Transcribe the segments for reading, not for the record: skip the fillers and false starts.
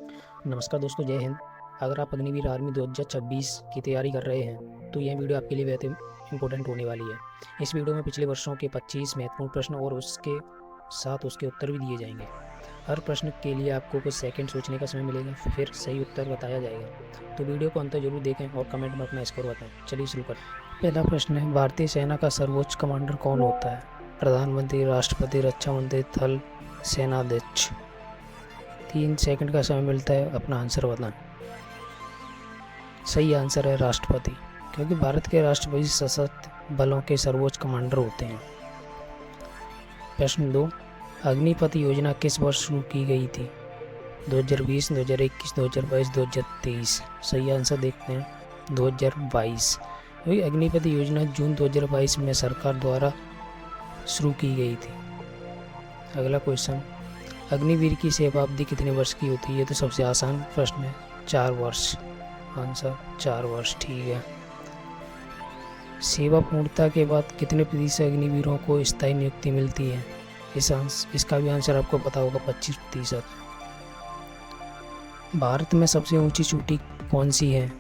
नमस्कार दोस्तों, जय हिंद। अगर आप अग्निवीर आर्मी 2026 की तैयारी कर रहे हैं तो यह वीडियो आपके लिए बहुत इंपॉर्टेंट होने वाली है। इस वीडियो में पिछले वर्षों के 25 महत्वपूर्ण प्रश्न और उसके साथ उसके उत्तर भी दिए जाएंगे। हर प्रश्न के लिए आपको कुछ सेकंड सोचने का समय मिलेगा, फिर सही उत्तर बताया जाएगा। तो वीडियो को अंत तक जरूर देखें और कमेंट में अपना स्कोर बताएं। चलिए शुरू करें। पहला प्रश्न है, भारतीय सेना का सर्वोच्च कमांडर कौन होता है? प्रधानमंत्री, राष्ट्रपति, रक्षा मंत्री, थल सेनाध्यक्ष। 3 सेकंड का समय मिलता है, अपना आंसर बताएं। सही आंसर है राष्ट्रपति, क्योंकि भारत के राष्ट्रपति सशस्त्र बलों के सर्वोच्च कमांडर होते हैं। प्रश्न 2, अग्निपथ योजना किस वर्ष शुरू की गई थी? 2020, 2021, 2022, 2023। सही आंसर देखते हैं 2022, क्योंकि अग्निपथ योजना जून 2022 में सरकार द्वारा शुरू की गई थी। अगला क्वेश्चन, अग्निवीर की सेवावधि कितने वर्ष की होती है? तो सबसे आसान प्रश्न है, 4 वर्ष। आंसर 4 वर्ष, ठीक है। सेवा पूर्णता के बाद कितने प्रतिशत अग्निवीरों को स्थायी नियुक्ति मिलती है? इसका भी आंसर आपको पता होगा, 25%। भारत में सबसे ऊंची चोटी कौन सी है?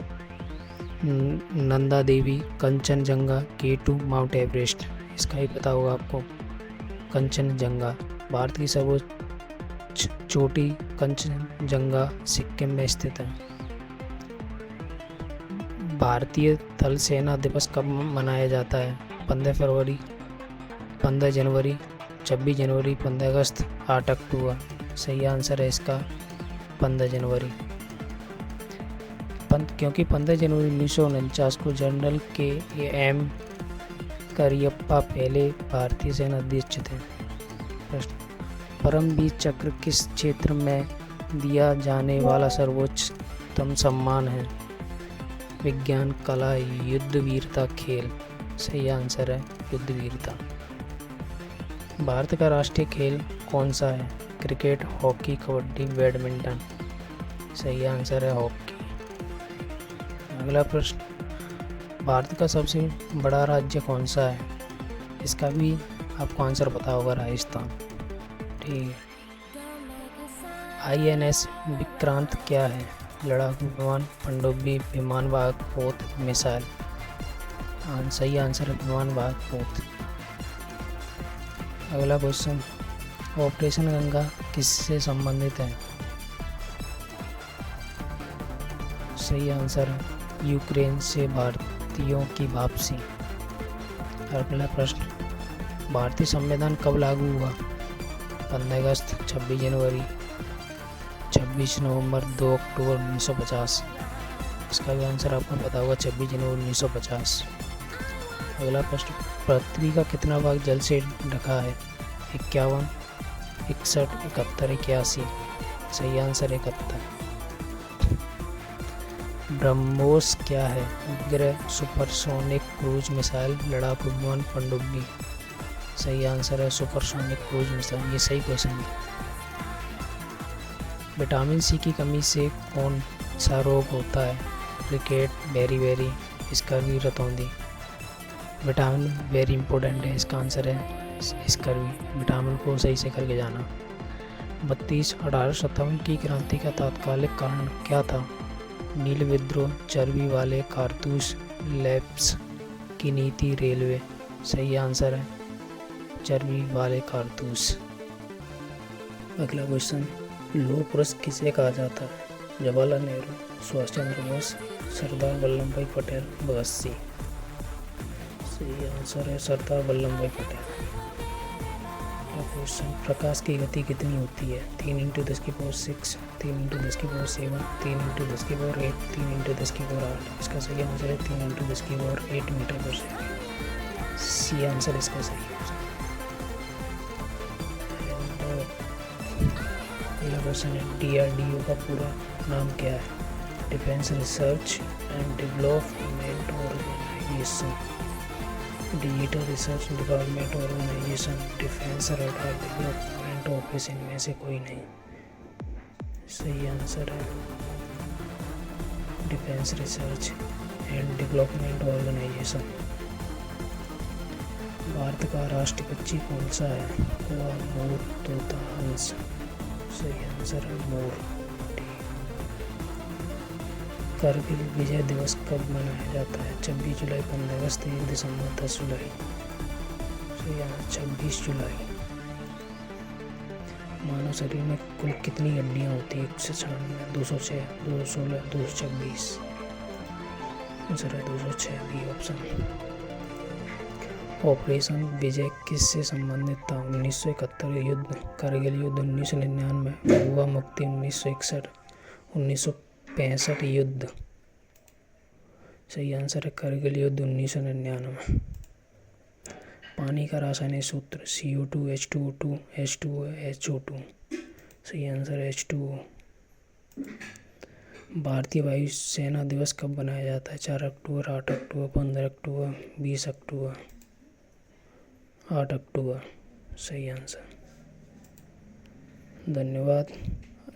Nanda Devi, Kanchenjunga, K2, mount Everest. इसका भी पता होगा आपको, कंचनजंगा। भारत की सर्वोच्च चोटी कंचनजंगा सिक्किम में स्थित है। भारतीय थल सेना दिवस कब मनाया जाता है? 15 फरवरी, 15 जनवरी, 26 जनवरी, 15 अगस्त, 8 अक्टूबर। सही आंसर है इसका 15 जनवरी। क्योंकि 15 जनवरी 1949 को जनरल KM करियप्पा पहले भारतीय सेना अध्यक्ष थे। प्रश्न, परमवीर चक्र किस क्षेत्र में दिया जाने वाला सर्वोच्चतम सम्मान है? विज्ञान, कला, युद्ध वीरता, खेल। सही आंसर है युद्ध वीरता। भारत का राष्ट्रीय खेल कौन सा है? Cricket, hockey, kabaddi, badminton. सही आंसर है हॉकी। अगला प्रश्न, भारत का सबसे बड़ा राज्य कौन सा है? इसका भी आपको आंसर पता होगा, राजस्थान। ठीक है। INS विक्रांत क्या है? लड़ाकू विमान, पनडुब्बी, विमान वाहक पोत, मिसाइल। सही आंसर है विमान वाहक पोत। अगला क्वेश्चन, ऑपरेशन गंगा किससे संबंधित है? सही आंसर है यूक्रेन से भारतीयों की वापसी। अगला प्रश्न, भारतीय संविधान कब लागू हुआ? 15 अगस्त, 26 जनवरी, 26 नवंबर, 2 अक्टूबर 1950। इसका भी आंसर आपको पता होगा, 26 जनवरी 1950। अगला प्रश्न, पृथ्वी का कितना भाग जल से ढका है? 51, 61, 71, 81। सही आंसर 71। ब्रह्मोस क्या है? उपग्रह, सुपरसोनिक क्रूज मिसाइल, लड़ाकू विमान, पनडुब्बी। सही आंसर है सुपरसोनिक क्रूज मिसाइल। ये सही क्वेश्चन है। विटामिन C की कमी से कौन सा रोग होता है? क्रिकेट, बेरी, स्कर्वी, रतौंधी। विटामिन वेरी इंपॉर्टेंट है, इसका आंसर है स्कर्वी। विटामिन को सही से करके जाना। 1857 की क्रांति का तात्कालिक कारण क्या था? नील विद्रोह, चर्बी वाले कारतूस, लैप्स की नीति, रेलवे। सही आंसर है चर्बी वाले कारतूस। अगला क्वेश्चन, लौह पुरुष किसे कहा जाता है? जवाहरलाल नेहरू, सुभाष चंद्र बोस, सरदार वल्लभ भाई पटेल, भगत सिंह। सही आंसर है सरदार वल्लभ भाई पटेल। क्वेश्चन, प्रकाश की गति कितनी होती है? 3 × 10⁶, 3 × 10⁷, 3 × 10⁸, 3 × 10⁸। इसका सही आंसर है 3 × 10⁸ मीटर पर सेकंड। सी आंसर इसका सही है। अगला क्वेश्चन है, DRDO का पूरा नाम क्या है? Defence research and development organisation, digital research development organisation, defence radar development office. इनमें से कोई नहीं। सही आंसर है defence research and development organisation. Bharat का राष्ट्रीय पक्षी कौन सा है? कौवा, मोर, तोता, हंस। सही आंसर है मोर। ठीक। कारगिल विजय दिवस कब मनाया जाता है? 26 जुलाई, 15 अगस्त, 1 दिसंबर, 10 जुलाई। तो यहाँ 26 जुलाई। मानव शरीर में कुल कितनी हड्डियाँ होती है? 196, 206, 216, 226। आंसर है 206 बी ऑप्शन। ऑपरेशन विजय किससे संबंधित था? 1971 युद्ध, कारगिल युद्ध 1999, गोवा मुक्ति 1961, 1965 युद्ध। सही आंसर है कारगिल युद्ध 1999। पानी का रासायनिक सूत्र CO2 H2O2 H2O HO2। सही आंसर है H2O। भारतीय वायुसेना दिवस कब मनाया जाता है? 4 अक्टूबर, 8 अक्टूबर, 15 अक्टूबर, 20 अक्टूबर। 8 अक्टूबर सही आंसर। धन्यवाद।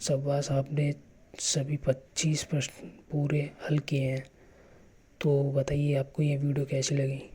शाबाश, आपने सभी 25 प्रश्न पूरे हल किए हैं। तो बताइए आपको ये वीडियो कैसी लगी।